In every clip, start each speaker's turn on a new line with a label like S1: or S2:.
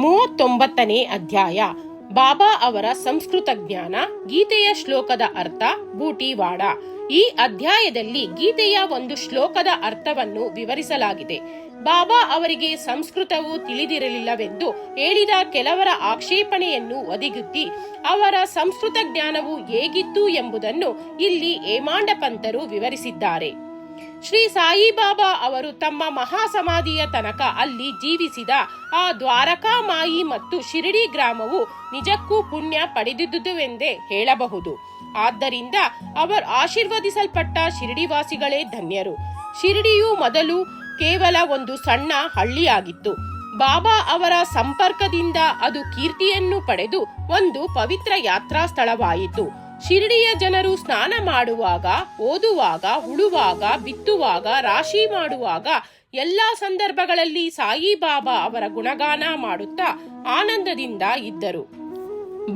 S1: 39ನೇ ಅಧ್ಯಾಯ. ಬಾಬಾ ಅವರ ಸಂಸ್ಕೃತ ಜ್ಞಾನ, ಗೀತೆಯ ಶ್ಲೋಕದ ಅರ್ಥ, ಬೂಟಿವಾಡ. ಈ ಅಧ್ಯಾಯದಲ್ಲಿ ಗೀತೆಯ ಒಂದು ಶ್ಲೋಕದ ಅರ್ಥವನ್ನು ವಿವರಿಸಲಾಗಿದೆ. ಬಾಬಾ ಅವರಿಗೆ ಸಂಸ್ಕೃತವು ತಿಳಿದಿರಲಿಲ್ಲವೆಂದು ಹೇಳಿದ ಕೆಲವರ ಆಕ್ಷೇಪಣೆಯನ್ನು ಒದಿಗುತ್ತಿ ಅವರ ಸಂಸ್ಕೃತ ಜ್ಞಾನವು ಹೇಗಿತ್ತು ಎಂಬುದನ್ನು ಇಲ್ಲಿ ಹೇಮಾಂಡ ಪಂತರು ವಿವರಿಸಿದ್ದಾರೆ. ಶ್ರೀ ಸಾಯಿಬಾಬಾ ಅವರು ತಮ್ಮ ಮಹಾಸಮಾಧಿಯ ತನಕ ಅಲ್ಲಿ ಜೀವಿಸಿದ ಆ ದ್ವಾರಕಾ ಮಾಯಿ ಮತ್ತು ಶಿರಡಿ ಗ್ರಾಮವು ನಿಜಕ್ಕೂ ಪುಣ್ಯ ಪಡೆದಿದ್ದುವೆಂದೇ ಹೇಳಬಹುದು. ಆದ್ದರಿಂದ ಅವರು ಆಶೀರ್ವದಿಸಲ್ಪಟ್ಟ ಶಿರಡಿವಾಸಿಗಳೇ ಧನ್ಯರು. ಶಿರಡಿಯು ಮೊದಲು ಕೇವಲ ಒಂದು ಸಣ್ಣ ಹಳ್ಳಿಯಾಗಿತ್ತು. ಬಾಬಾ ಅವರ ಸಂಪರ್ಕದಿಂದ ಅದು ಕೀರ್ತಿಯನ್ನು ಪಡೆದು ಒಂದು ಪವಿತ್ರ ಯಾತ್ರಾ ಸ್ಥಳವಾಯಿತು. ಶಿರಡಿಯ ಜನರು ಸ್ನಾನ ಮಾಡುವಾಗ, ಓದುವಾಗ, ಉಳುವಾಗ, ಬಿತ್ತುವಾಗ, ರಾಶಿ ಮಾಡುವಾಗ ಎಲ್ಲಾ ಸಂದರ್ಭಗಳಲ್ಲಿ ಸಾಯಿಬಾಬಾ ಅವರ ಗುಣಗಾನ ಮಾಡುತ್ತಾ ಆನಂದದಿಂದ ಇದ್ದರು.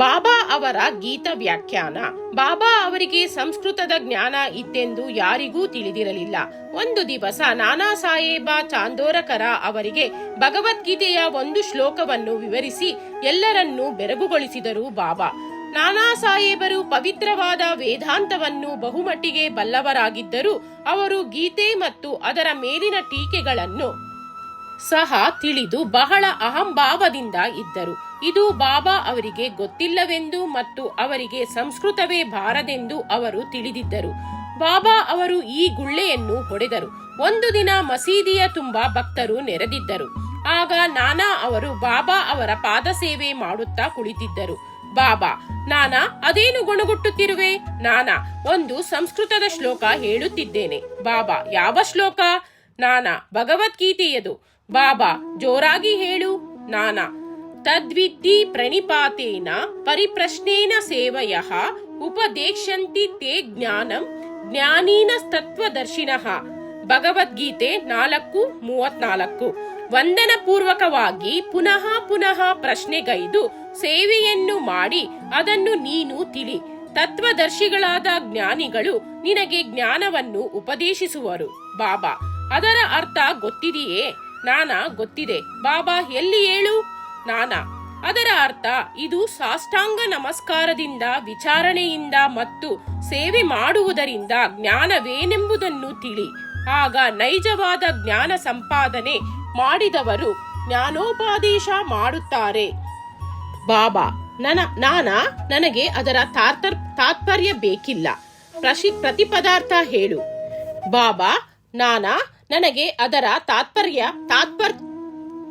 S1: ಬಾಬಾ ಅವರ ಗೀತ ವ್ಯಾಖ್ಯಾನ. ಬಾಬಾ ಅವರಿಗೆ ಸಂಸ್ಕೃತದ ಜ್ಞಾನ ಇತ್ತೆಂದು ಯಾರಿಗೂ ತಿಳಿದಿರಲಿಲ್ಲ. ಒಂದು ದಿವಸ ನಾನಾ ಸಾಹೇಬ ಚಾಂದೋರಕರ ಅವರಿಗೆ ಭಗವದ್ಗೀತೆಯ ಒಂದು ಶ್ಲೋಕವನ್ನು ವಿವರಿಸಿ ಎಲ್ಲರನ್ನೂ ಬೆರಗುಗೊಳಿಸಿದರು ಬಾಬಾ. ನಾನಾ ಸಾಹೇಬರು ಪವಿತ್ರವಾದ ವೇದಾಂತವನ್ನು ಬಹುಮಟ್ಟಿಗೆ ಬಲ್ಲವರಾಗಿದ್ದರೂ ಅವರು ಗೀತೆ ಮತ್ತು ಅದರ ಮೇಲಿನ ಟೀಕೆಗಳನ್ನು ಸಹ ತಿಳಿದು ಬಹಳ ಅಹಂಭಾವದಿಂದ ಇದ್ದರು. ಇದು ಬಾಬಾ ಅವರಿಗೆ ಗೊತ್ತಿಲ್ಲವೆಂದು ಮತ್ತು ಅವರಿಗೆ ಸಂಸ್ಕೃತವೇ ಬಾರದೆಂದು ಅವರು ತಿಳಿದಿದ್ದರು. ಬಾಬಾ ಅವರು ಈ ಗುಳ್ಳೆಯನ್ನು ಹೊಡೆದರು. ಒಂದು ದಿನ ಮಸೀದಿಯ ತುಂಬಾ ಭಕ್ತರು ನೆರೆದಿದ್ದರು. ಆಗ ನಾನಾ ಅವರು ಬಾಬಾ ಅವರ ಪಾದ ಸೇವೆ ಮಾಡುತ್ತಾ ಕುಳಿತಿದ್ದರು. ಬಾಬಾ: ನಾನಾ, ಅದೇನು ಗೊಣಗುಟ್ಟುತ್ತಿರುವೆ? ನಾನಾ: ಒಂದು ಸಂಸ್ಕೃತದ ಶ್ಲೋಕ ಹೇಳುತ್ತಿದ್ದೇನೆ. ಬಾಬಾ: ಯಾವ ಶ್ಲೋಕ? ನಾನಾ: ಭಗವದ್ಗೀತೆಯದು. ಬಾಬಾ: ಜೋರಾಗಿ ಹೇಳು. ನಾನಾ: ತದ್ವಿದ್ಧಿ ಪ್ರಣಿಪಾತೇನ ಪರಿಪ್ರಶ್ನೇನ ಸೇವಯಃ ಉಪದೇಶಂತಿ ತೇ ಜ್ಞಾನಂ ಜ್ಞಾನೀನ ತತ್ವದರ್ಶಿನಃ. ಭಗವದ್ಗೀತೆ 4:34. ವಂದನ ಪೂರ್ವಕವಾಗಿ ಪುನಃ ಪುನಃ ಪ್ರಶ್ನೆಗೈದು ಸೇವೆಯನ್ನು ಮಾಡಿ ಅದನ್ನು ನೀನು ತಿಳಿ. ತತ್ವದರ್ಶಿಗಳಾದ ಜ್ಞಾನಿಗಳು ನಿನಗೆ ಜ್ಞಾನವನ್ನು ಉಪದೇಶಿಸುವರು. ಬಾಬಾ: ಅದರ ಅರ್ಥ ಗೊತ್ತಿದೆಯೇ? ನಾನಾ: ಗೊತ್ತಿದೆ. ಬಾಬಾ: ಎಲ್ಲಿ ಹೇಳು. ನಾನಾ: ಅದರ ಅರ್ಥ ಇದು ಸಾಷ್ಟಾಂಗ ನಮಸ್ಕಾರದಿಂದ, ವಿಚಾರಣೆಯಿಂದ ಮತ್ತು ಸೇವೆ ಮಾಡುವುದರಿಂದ ಜ್ಞಾನವೇನೆಂಬುದನ್ನು ತಿಳಿ. ಆಗ ನೈಜವಾದ ಜ್ಞಾನ ಸಂಪಾದನೆ ಮಾಡಿದವರು ಜ್ಞಾನೋಪದೇಶ ಮಾಡುತ್ತಾರೆ. ಬಾಬಾ: ನಾನಾ, ನನಗೆ ಅದರ ತಾತ್ಪರ್ಯ ಬೇಕಿಲ್ಲ. ಪ್ರತಿಪದಾರ್ಥ ಹೇಳು. ಬಾಬಾ: ನಾನಾ, ನನಗೆ ಅದರ ತಾತ್ಪರ್ಯ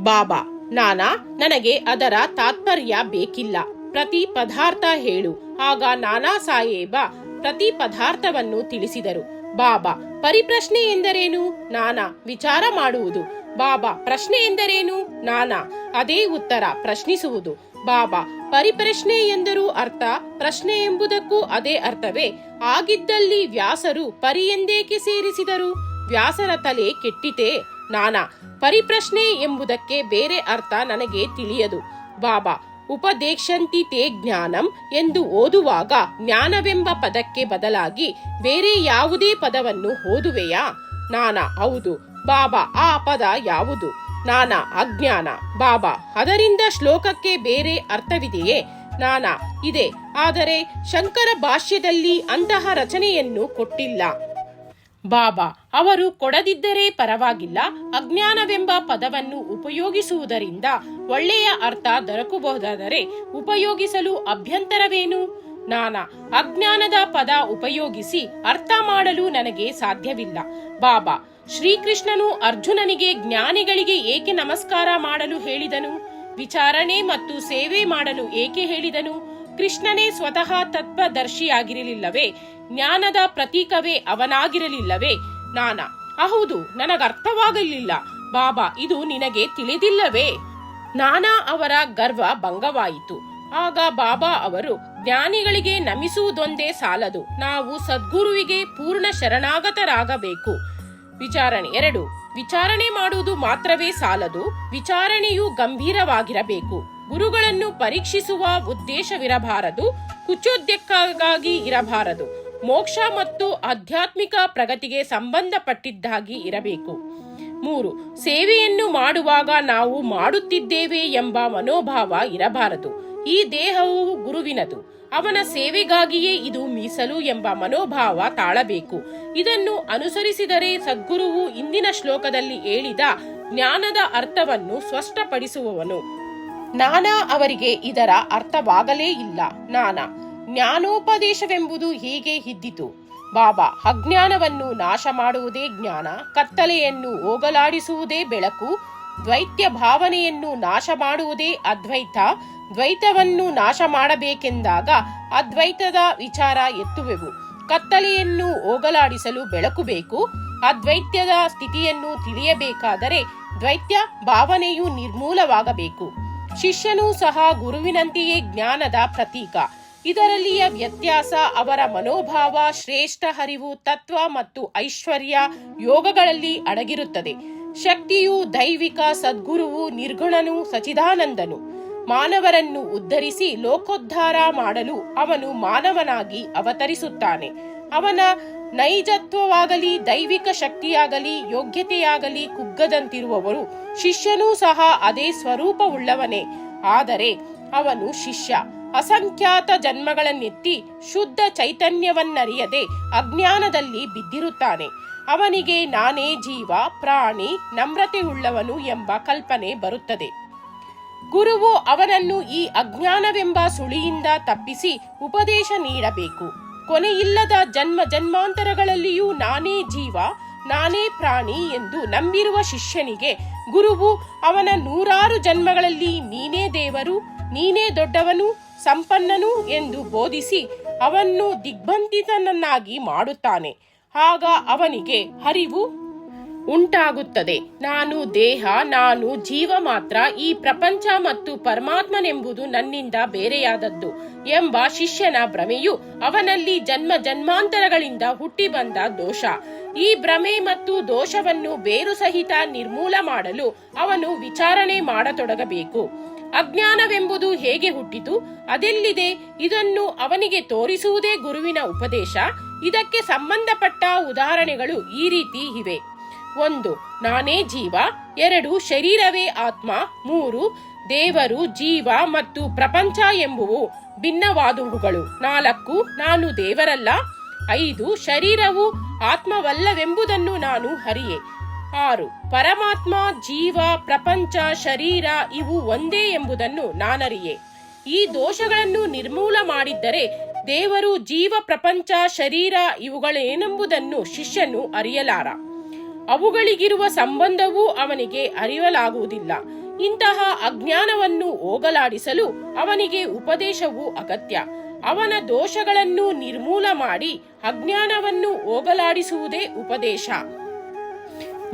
S1: ಬಾಬಾ: ನಾನಾ, ನನಗೆ ಅದರ ತಾತ್ಪರ್ಯ ಬೇಕಿಲ್ಲ. ಪ್ರತಿ ಪದಾರ್ಥ ಹೇಳು. ಆಗ ನಾನಾ ಸಾಹೇಬ ಪ್ರತಿ ಪದಾರ್ಥವನ್ನು ತಿಳಿಸಿದರು. ಬಾಬಾ: ಪರಿಪ್ರಶ್ನೆ ಎಂದರೇನು? ನಾನಾ: ವಿಚಾರ ಮಾಡುವುದು. ಬಾಬಾ: ಪ್ರಶ್ನೆ ಎಂದರೇನು? ನಾನಾ: ಅದೇ ಉತ್ತರ, ಪ್ರಶ್ನಿಸುವುದು. ಬಾಬಾ: ಪರಿಪ್ರಶ್ನೆ ಎಂದರೂ ಅರ್ಥ, ಪ್ರಶ್ನೆ ಎಂಬುದಕ್ಕೂ ಅದೇ ಅರ್ಥವೇ? ಆಗಿದ್ದಲ್ಲಿ ವ್ಯಾಸರು ಪರಿ ಎಂದೇಕೆ ಸೇರಿಸಿದರು? ವ್ಯಾಸರ ತಲೆ ಕೆಟ್ಟಿತೇ? ನಾನಾ: ಪರಿಪ್ರಶ್ನೆ ಎಂಬುದಕ್ಕೆ ಬೇರೆ ಅರ್ಥ ನನಗೆ ತಿಳಿಯದು. ಬಾಬಾ: ಉಪದೇಶಂತಿ ತೇ ಜ್ಞಾನಂ ಎಂದು ಓದುವಾಗ ಜ್ಞಾನವೆಂಬ ಪದಕ್ಕೆ ಬದಲಾಗಿ ಬೇರೆ ಯಾವುದೇ ಪದವನ್ನು ಓದುವೆಯಾ? ನಾನಾ: ಹೌದು. ಬಾಬಾ: ಆ ಪದ ಯಾವುದು? ನಾನಾ: ಅಜ್ಞಾನ. ಬಾಬಾ: ಅದರಿಂದ ಶ್ಲೋಕಕ್ಕೆ ಬೇರೆ ಅರ್ಥವಿದೆಯೇ? ನಾನಾ: ಇದೆ, ಆದರೆ ಶಂಕರ ಭಾಷ್ಯದಲ್ಲಿ ಅಂತಹ ರಚನೆಯನ್ನು ಕೊಟ್ಟಿಲ್ಲ. ಬಾಬಾ: ಅವರು ಕೊಡದಿದ್ದರೆ ಪರವಾಗಿಲ್ಲ. ಅಜ್ಞಾನವೆಂಬ ಪದವನ್ನು ಉಪಯೋಗಿಸುವುದರಿಂದ ಒಳ್ಳೆಯ ಅರ್ಥ ದೊರಕಬಹುದಾದರೆ ಉಪಯೋಗಿಸಲು ಅಭ್ಯಂತರವೇನು? ನಾನಾ: ಅಜ್ಞಾನದ ಪದ ಉಪಯೋಗಿಸಿ ಅರ್ಥ ಮಾಡಲು ನನಗೆ ಸಾಧ್ಯವಿಲ್ಲ. ಬಾಬಾ: ಶ್ರೀಕೃಷ್ಣನು ಅರ್ಜುನನಿಗೆ ಜ್ಞಾನಿಗಳಿಗೆ ಏಕೆ ನಮಸ್ಕಾರ ಮಾಡಲು ಹೇಳಿದನು? ವಿಚಾರಣೆ ಮತ್ತು ಸೇವೆ ಮಾಡಲು ಏಕೆ ಹೇಳಿದನು? ಕೃಷ್ಣನೇ ಸ್ವತಃ ತತ್ವದರ್ಶಿಯಾಗಿರಲಿಲ್ಲವೇ? ಜ್ಞಾನದ ಪ್ರತೀಕವೇ ಅವನಾಗಿರಲಿಲ್ಲವೇ? ನಾನಾ: ಹೌದು, ನನಗರ್ಥವಾಗಲಿಲ್ಲ. ಬಾಬಾ: ಇದು ನಿನಗೆ ತಿಳಿದಿಲ್ಲವೇ? ನಾನಾ ಅವರ ಗರ್ವ ಭಂಗವಾಯಿತು. ಆಗ ಬಾಬಾ ಅವರು: ಜ್ಞಾನಿಗಳಿಗೆ ನಮಿಸುವುದೊಂದೇ ಸಾಲದು, ನಾವು ಸದ್ಗುರುವಿಗೆ ಪೂರ್ಣ ಶರಣಾಗತರಾಗಬೇಕು. ವಿಚಾರಣೆ 2. ವಿಚಾರಣೆ ಮಾಡುವುದು ಮಾತ್ರವೇ ಸಾಲದು, ವಿಚಾರಣೆಯು ಗಂಭೀರವಾಗಿರಬೇಕು. ಗುರುಗಳನ್ನು ಪರೀಕ್ಷಿಸುವ ಉದ್ದೇಶವಿರಬಾರದು, ಕುಚೋದ್ಯಕ್ಕಾಗಿ ಇರಬಾರದು. ಮೋಕ್ಷ ಮತ್ತು ಆಧ್ಯಾತ್ಮಿಕ ಪ್ರಗತಿಗೆ ಸಂಬಂಧಪಟ್ಟಿದ್ದಾಗಿ ಇರಬೇಕು. 3. ಸೇವೆಯನ್ನು ಮಾಡುವಾಗ ನಾವು ಮಾಡುತ್ತಿದ್ದೇವೆ ಎಂಬ ಮನೋಭಾವ ಇರಬಾರದು. ಈ ದೇಹವು ಗುರುವಿನದು, ಅವನ ಸೇವೆಗಾಗಿಯೇ ಇದು ಮೀಸಲು ಎಂಬ ಮನೋಭಾವ ತಾಳಬೇಕು. ಇದನ್ನು ಅನುಸರಿಸಿದರೆ ಸದ್ಗುರುವು ಇಂದಿನ ಶ್ಲೋಕದಲ್ಲಿ ಹೇಳಿದ ಜ್ಞಾನದ ಅರ್ಥವನ್ನು ಸ್ಪಷ್ಟಪಡಿಸುವವನು. ನಾನಾ ಅವರಿಗೆ ಇದರ ಅರ್ಥವಾಗಲೇ ಇಲ್ಲ. ಜ್ಞಾನೋಪದೇಶವೆಂಬುದು ಹೀಗೆ ಇದ್ದಿತು. ಬಾಬಾ, ಅಜ್ಞಾನವನ್ನು ನಾಶ ಮಾಡುವುದೇ ಜ್ಞಾನ, ಕತ್ತಲೆಯನ್ನು ಹೋಗಲಾಡಿಸುವುದೇ ಬೆಳಕು, ದ್ವೈತ್ಯ ಭಾವನೆಯನ್ನು ನಾಶ ಮಾಡುವುದೇ ಅದ್ವೈತ, ದ್ವೈತವನ್ನು ನಾಶ ಮಾಡಬೇಕೆಂದಾಗ ಅದ್ವೈತದ ವಿಚಾರ ಎತ್ತುವೆವು. ಕತ್ತಲೆಯನ್ನು ಹೋಗಲಾಡಿಸಲು ಬೆಳಕು ಬೇಕು. ಅದ್ವೈತ್ಯದ ಸ್ಥಿತಿಯನ್ನು ತಿಳಿಯಬೇಕಾದರೆ ದ್ವೈತ್ಯ ಭಾವನೆಯು ನಿರ್ಮೂಲವಾಗಬೇಕು. ಶಿಷ್ಯನೂ ಸಹ ಗುರುವಿನಂತೆಯೇ ಜ್ಞಾನದ ಪ್ರತೀಕ. ಇದರಲ್ಲಿಯ ವ್ಯತ್ಯಾಸ ಅವರ ಮನೋಭಾವ, ಶ್ರೇಷ್ಠ ಅರಿವು, ತತ್ವ ಮತ್ತು ಐಶ್ವರ್ಯ ಯೋಗಗಳಲ್ಲಿ ಅಡಗಿರುತ್ತದೆ. ಶಕ್ತಿಯು ದೈವಿಕ, ಸದ್ಗುರುವು ನಿರ್ಗುಣನು, ಸಚಿದಾನಂದನು. ಮಾನವರನ್ನು ಉದ್ಧರಿಸಿ ಲೋಕೋದ್ಧಾರ ಮಾಡಲು ಅವನು ಮಾನವನಾಗಿ ಅವತರಿಸುತ್ತಾನೆ. ಅವನ ನೈಜತ್ವವಾಗಲಿ, ದೈವಿಕ ಶಕ್ತಿಯಾಗಲಿ, ಯೋಗ್ಯತೆಯಾಗಲಿ ಕುಗ್ಗದಂತಿರುವವರು. ಶಿಷ್ಯನೂ ಸಹ ಅದೇ ಸ್ವರೂಪವುಳ್ಳವನೇ. ಆದರೆ ಅವನು ಶಿಷ್ಯ ಅಸಂಖ್ಯಾತ ಜನ್ಮಗಳನ್ನೆತ್ತಿ ಶುದ್ಧ ಚೈತನ್ಯವನ್ನರಿಯದೆ ಅಜ್ಞಾನದಲ್ಲಿ ಬಿದ್ದಿರುತ್ತಾನೆ. ಅವನಿಗೆ ನಾನೇ ಜೀವ, ಪ್ರಾಣಿ, ನಮ್ರತೆಯುಳ್ಳವನು ಎಂಬ ಕಲ್ಪನೆ ಬರುತ್ತದೆ. ಗುರುವು ಅವನನ್ನು ಈ ಅಜ್ಞಾನವೆಂಬ ಸುಳಿಯಿಂದ ತಪ್ಪಿಸಿ ಉಪದೇಶ ನೀಡಬೇಕು. ಕೊನೆಯಿಲ್ಲದ ಜನ್ಮ ಜನ್ಮಾಂತರಗಳಲ್ಲಿಯೂ ನಾನೇ ಜೀವ, ನಾನೇ ಪ್ರಾಣಿ ಎಂದು ನಂಬಿರುವ ಶಿಷ್ಯನಿಗೆ ಗುರುವು ಅವನ 100 ಜನ್ಮಗಳಲ್ಲಿ ನೀನೇ ದೇವರು, ನೀನೇ ದೊಡ್ಡವನು, ಸಂಪನ್ನನು ಎಂದು ಬೋಧಿಸಿ ಅವನ್ನು ದಿಗ್ಬಂಧಿತನನ್ನಾಗಿ ಮಾಡುತ್ತಾನೆ. ಆಗ ಅವನಿಗೆ ಅರಿವು ಉಂಟಾಗುತ್ತದೆ. ನಾನು ದೇಹ, ನಾನು ಜೀವ ಮಾತ್ರ, ಈ ಪ್ರಪಂಚ ಮತ್ತು ಪರಮಾತ್ಮನೆಂಬುದು ನನ್ನಿಂದ ಬೇರೆಯಾದದ್ದು ಎಂಬ ಶಿಷ್ಯನ ಭ್ರಮೆಯು ಅವನಲ್ಲಿ ಜನ್ಮ ಜನ್ಮಾಂತರಗಳಿಂದ ಹುಟ್ಟಿ ಬಂದ ದೋಷ. ಈ ಭ್ರಮೆ ಮತ್ತು ದೋಷವನ್ನು ಬೇರು ಸಹಿತ ನಿರ್ಮೂಲ ಮಾಡಲು ಅವನು ವಿಚಾರಣೆ ಮಾಡತೊಡಗಬೇಕು. ಅಜ್ಞಾನವೆಂಬುದು ಹೇಗೆ ಹುಟ್ಟಿತು, ಅದೆಲ್ಲಿದೆ, ಇದನ್ನು ಅವನಿಗೆ ತೋರಿಸುವುದೇ ಗುರುವಿನ ಉಪದೇಶ. ಇದಕ್ಕೆ ಸಂಬಂಧಪಟ್ಟ ಉದಾಹರಣೆಗಳು ಈ ರೀತಿ ಇವೆ. 1. ನಾನೇ ಜೀವ. 2. ಶರೀರವೇ ಆತ್ಮ. 3. ದೇವರು, ಜೀವ ಮತ್ತು ಪ್ರಪಂಚ ಎಂಬುವು ಭಿನ್ನವಾದವುಗಳು. 4. ನಾನು ದೇವರಲ್ಲ. 5. ಶರೀರವು ಆತ್ಮವಲ್ಲವೆಂಬುದನ್ನು ನಾನು ಅರಿಯೆ. 6. ಪರಮಾತ್ಮ, ಜೀವ, ಪ್ರಪಂಚ, ಶರೀರ ಇವು ಒಂದೇ ಎಂಬುದನ್ನು ನಾನರಿಯೆ. ಈ ದೋಷಗಳನ್ನು ನಿರ್ಮೂಲ ಮಾಡಿದ್ದರೆ ದೇವರು, ಜೀವ, ಪ್ರಪಂಚ, ಶರೀರ ಇವುಗಳೇನೆಂಬುದನ್ನು ಶಿಷ್ಯನು ಅರಿಯಲಾರ. ಅವುಗಳಿಗಿರುವ ಸಂಬಂಧವೂ ಅವನಿಗೆ ಅರಿಯಲಾಗುವುದಿಲ್ಲ. ಇಂತಹ ಅಜ್ಞಾನವನ್ನು ಹೋಗಲಾಡಿಸಲು ಅವನಿಗೆ ಉಪದೇಶವು ಅಗತ್ಯ. ಅವನ ದೋಷಗಳನ್ನು ನಿರ್ಮೂಲ ಮಾಡಿ ಅಜ್ಞಾನವನ್ನು ಹೋಗಲಾಡಿಸುವುದೇ ಉಪದೇಶ.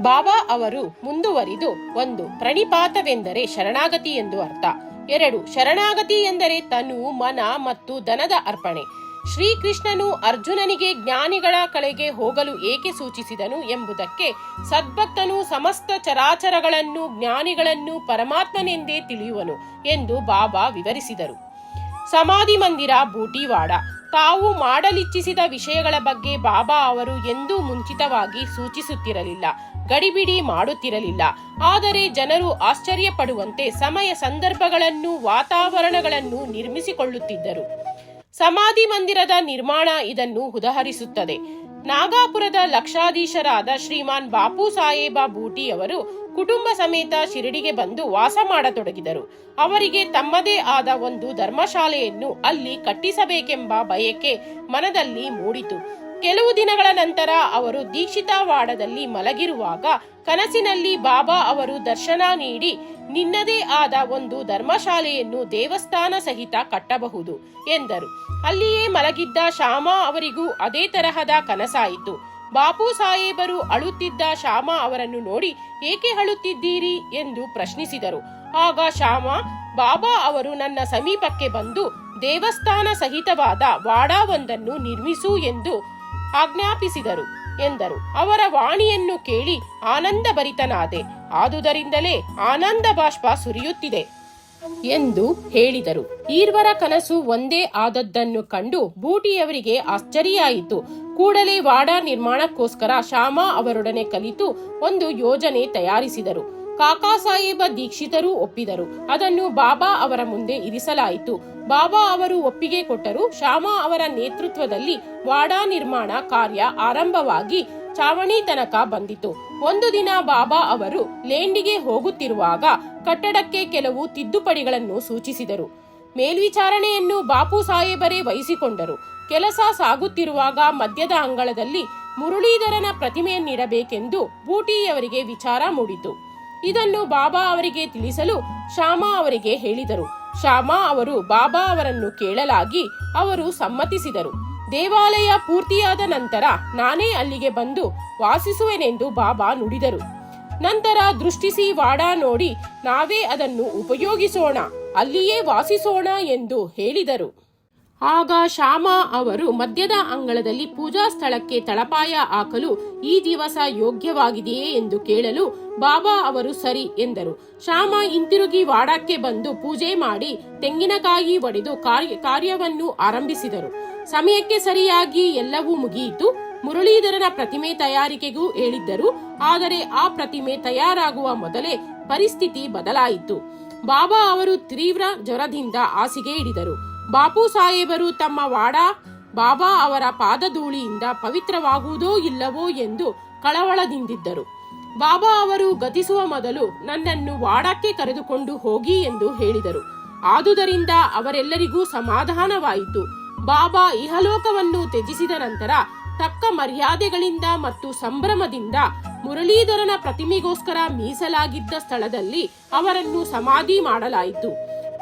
S1: ಬಾಬಾ ಅವರು ಮುಂದುವರಿದು, 1. ಪ್ರಣಿಪಾತವೆಂದರೆ ಶರಣಾಗತಿ ಎಂದು ಅರ್ಥ. 2. ಶರಣಾಗತಿ ಎಂದರೆ ತನು, ಮನ ಮತ್ತು ಧನದ ಅರ್ಪಣೆ. ಶ್ರೀಕೃಷ್ಣನು ಅರ್ಜುನನಿಗೆ ಜ್ಞಾನಿಗಳ ಕಡೆಗೆ ಹೋಗಲು ಏಕೆ ಸೂಚಿಸಿದನು ಎಂಬುದಕ್ಕೆ ಸದ್ಭಕ್ತನು ಸಮಸ್ತ ಚರಾಚರಗಳನ್ನು, ಜ್ಞಾನಿಗಳನ್ನು ಪರಮಾತ್ಮನೆಂದೇ ತಿಳಿಯುವನು ಎಂದು ಬಾಬಾ ವಿವರಿಸಿದರು. ಸಮಾಧಿ ಮಂದಿರ, ಬೂಟಿವಾಡ. ತಾವು ಮಾಡಲಿಚ್ಛಿಸಿದ ವಿಷಯಗಳ ಬಗ್ಗೆ ಬಾಬಾ ಅವರು ಎಂದೂ ಮುಂಚಿತವಾಗಿ ಸೂಚಿಸುತ್ತಿರಲಿಲ್ಲ, ಗಡಿಬಿಡಿ ಮಾಡುತ್ತಿರಲಿಲ್ಲ. ಆದರೆ ಜನರು ಆಶ್ಚರ್ಯಪಡುವಂತೆ ಸಮಯ, ಸಂದರ್ಭಗಳನ್ನು, ವಾತಾವರಣಗಳನ್ನು ನಿರ್ಮಿಸಿಕೊಳ್ಳುತ್ತಿದ್ದರು. ಸಮಾಧಿ ಮಂದಿರದ ನಿರ್ಮಾಣ ಇದನ್ನು ಉದಾಹರಿಸುತ್ತದೆ. ನಾಗಾಪುರದ ಲಕ್ಷಾಧೀಶರಾದ ಶ್ರೀಮಾನ್ ಬಾಪು ಸಾಹೇಬ ಬೂಟಿ ಅವರು ಕುಟುಂಬ ಸಮೇತ ಶಿರಡಿಗೆ ಬಂದು ವಾಸ ಮಾಡತೊಡಗಿದರು. ಅವರಿಗೆ ತಮ್ಮದೇ ಆದ ಒಂದು ಧರ್ಮಶಾಲೆಯನ್ನು ಅಲ್ಲಿ ಕಟ್ಟಿಸಬೇಕೆಂಬ ಬಯಕೆ ಮನದಲ್ಲಿ ಮೂಡಿತು. ಕೆಲವು ದಿನಗಳ ನಂತರ ಅವರು ದೀಕ್ಷಿತವಾಡದಲ್ಲಿ ಮಲಗಿರುವಾಗ ಕನಸಿನಲ್ಲಿ ಬಾಬಾ ಅವರು ದರ್ಶನ ನೀಡಿ, ನಿನ್ನದೇ ಆದ ಒಂದು ಧರ್ಮಶಾಲೆಯನ್ನು ದೇವಸ್ಥಾನ ಸಹಿತ ಕಟ್ಟಬಹುದು ಎಂದರು. ಅಲ್ಲಿಯೇ ಮಲಗಿದ್ದ ಶ್ಯಾಮಾ ಅವರಿಗೂ ಅದೇ ತರಹದ ಕನಸಾಯಿತು. ಬಾಪು ಸಾಹೇಬರು ಅಳುತ್ತಿದ್ದ ಶ್ಯಾಮಾ ಅವರನ್ನು ನೋಡಿ, ಏಕೆ ಅಳುತ್ತಿದ್ದೀರಿ ಎಂದು ಪ್ರಶ್ನಿಸಿದರು. ಆಗ ಶ್ಯಾಮಾ, ಬಾಬಾ ಅವರು ನನ್ನ ಸಮೀಪಕ್ಕೆ ಬಂದು ದೇವಸ್ಥಾನ ಸಹಿತವಾದ ವಾಡಾವೊಂದನ್ನು ನಿರ್ಮಿಸು ಎಂದು ಆಜ್ಞಾಪಿಸಿದರು ಎಂದರು. ಅವರ ವಾಣಿಯನ್ನು ಕೇಳಿ ಆನಂದಭರಿತನಾದೆ. ಆದುದರಿಂದಲೇ ಆನಂದ ಬಾಷ್ಪ ಸುರಿಯುತ್ತಿದೆ ಎಂದು ಹೇಳಿದರು. ಈರ್ವರ ಕನಸು ಒಂದೇ ಆದದ್ದನ್ನು ಕಂಡು ಬೂಟಿಯವರಿಗೆ ಆಶ್ಚರ್ಯಾಯಿತು. ಕೂಡಲೇ ವಾಡಾ ನಿರ್ಮಾಣಕ್ಕೋಸ್ಕರ ಶ್ಯಾಮ ಅವರೊಡನೆ ಕಲಿತು ಒಂದು ಯೋಜನೆ ತಯಾರಿಸಿದರು. ಕಾಕಾ ಸಾಹೇಬ ದೀಕ್ಷಿತರು ಒಪ್ಪಿದರು. ಅದನ್ನು ಬಾಬಾ ಅವರ ಮುಂದೆ ಇರಿಸಲಾಯಿತು. ಬಾಬಾ ಅವರು ಒಪ್ಪಿಗೆ ಕೊಟ್ಟರು. ಶ್ಯಾಮ ಅವರ ನೇತೃತ್ವದಲ್ಲಿ ವಾಡಾ ನಿರ್ಮಾಣ ಕಾರ್ಯ ಆರಂಭವಾಗಿ ಚಾವಣಿ ತನಕ ಬಂದಿತು. ಒಂದು ದಿನ ಬಾಬಾ ಅವರು ಲೇಂಡಿಗೆ ಹೋಗುತ್ತಿರುವಾಗ ಕಟ್ಟಡಕ್ಕೆ ಕೆಲವು ತಿದ್ದುಪಡಿಗಳನ್ನು ಸೂಚಿಸಿದರು. ಮೇಲ್ವಿಚಾರಣೆಯನ್ನು ಬಾಪು ಸಾಹೇಬರೇ ವಹಿಸಿಕೊಂಡರು. ಕೆಲಸ ಸಾಗುತ್ತಿರುವಾಗ ಮಧ್ಯದ ಅಂಗಳದಲ್ಲಿ ಮುರಳೀಧರನ ಪ್ರತಿಮೆಯನ್ನಿಡಬೇಕೆಂದು ಬೂಟಿಯವರಿಗೆ ವಿಚಾರ ಮೂಡಿತು. ಇದನ್ನು ಬಾಬಾ ಅವರಿಗೆ ತಿಳಿಸಲು ಶ್ಯಾಮ ಅವರಿಗೆ ಹೇಳಿದರು. ಶ್ಯಾಮ ಅವರು ಬಾಬಾ ಅವರನ್ನು ಕೇಳಲಾಗಿ ಅವರು ಸಮ್ಮತಿಸಿದರು. ದೇವಾಲಯ ಪೂರ್ತಿಯಾದ ನಂತರ ನಾನೇ ಅಲ್ಲಿಗೆ ಬಂದು ವಾಸಿಸುವೆನೆಂದು ಬಾಬಾ ನುಡಿದರು. ನಂತರ ದೃಷ್ಟಿಸಿ ವಾಡಾ ನೋಡಿ ನಾವೇ ಅದನ್ನು ಉಪಯೋಗಿಸೋಣ, ಅಲ್ಲಿಯೇ ವಾಸಿಸೋಣ ಎಂದು ಹೇಳಿದರು. ಆಗ ಶ್ಯಾಮ ಅವರು ಮಧ್ಯದ ಅಂಗಳದಲ್ಲಿ ಪೂಜಾ ಸ್ಥಳಕ್ಕೆ ತಳಪಾಯ ಹಾಕಲು ಈ ದಿವಸ ಯೋಗ್ಯವಾಗಿದೆಯೇ ಎಂದು ಕೇಳಲು ಬಾಬಾ ಅವರು ಸರಿ ಎಂದರು. ಶ್ಯಾಮ ಹಿಂತಿರುಗಿ ವಾಡಕ್ಕೆ ಬಂದು ಪೂಜೆ ಮಾಡಿ ತೆಂಗಿನಕಾಯಿ ಒಡೆದು ಕಾರ್ಯವನ್ನು ಆರಂಭಿಸಿದರು. ಸಮಯಕ್ಕೆ ಸರಿಯಾಗಿ ಎಲ್ಲವೂ ಮುಗಿಯಿತು. ಮುರಳೀಧರನ ಪ್ರತಿಮೆ ತಯಾರಿಕೆಗೂ ಹೇಳಿದ್ದರು. ಆದರೆ ಆ ಪ್ರತಿಮೆ ತಯಾರಾಗುವ ಮೊದಲೇ ಪರಿಸ್ಥಿತಿ ಬದಲಾಯಿತು. ಬಾಬಾ ಅವರು ತೀವ್ರ ಜ್ವರದಿಂದ ಹಾಸಿಗೆ ಹಿಡಿದರು. ಬಾಪು ಸಾಹೇಬರು ತಮ್ಮ ವಾಡಾ ಬಾಬಾ ಅವರ ಪಾದಧೂಳಿಯಿಂದ ಪವಿತ್ರವಾಗುವುದೋ ಇಲ್ಲವೋ ಎಂದು ಕಳವಳದಿಂದಿದ್ದರು. ಬಾಬಾ ಅವರು ಗತಿಸುವ ಮೊದಲು ನನ್ನನ್ನು ವಾಡಕ್ಕೆ ಕರೆದುಕೊಂಡು ಹೋಗಿ ಎಂದು ಹೇಳಿದರು. ಆದುದರಿಂದ ಅವರೆಲ್ಲರಿಗೂ ಸಮಾಧಾನವಾಯಿತು. ಬಾಬಾ ಇಹಲೋಕವನ್ನು ತ್ಯಜಿಸಿದ ನಂತರ ತಕ್ಕ ಮರ್ಯಾದೆಗಳಿಂದ ಮತ್ತು ಸಂಭ್ರಮದಿಂದ ಮುರಳೀಧರನ ಪ್ರತಿಮೆಗೋಸ್ಕರ ಮೀಸಲಾಗಿದ್ದ ಸ್ಥಳದಲ್ಲಿ ಅವರನ್ನು ಸಮಾಧಿ ಮಾಡಲಾಯಿತು.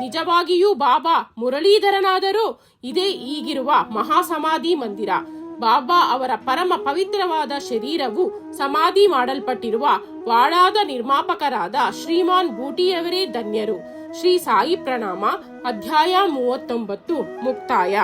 S1: ನಿಜವಾಗಿಯೂ ಬಾಬಾ ಮುರಳೀಧರನಾದರೂ ಇದೇ ಈಗಿರುವ ಮಹಾಸಮಾಧಿ ಮಂದಿರ. ಬಾಬಾ ಅವರ ಪರಮ ಪವಿತ್ರವಾದ ಶರೀರವು ಸಮಾಧಿ ಮಾಡಲ್ಪಟ್ಟಿರುವ ವಾಡಾದ ನಿರ್ಮಾಪಕರಾದ ಶ್ರೀಮಾನ್ ಬೂಟಿಯವರೇ ಧನ್ಯರು. ಶ್ರೀ ಸಾಯಿ ಪ್ರಣಾಮ. ಅಧ್ಯಾಯ 39 ಮುಕ್ತಾಯ.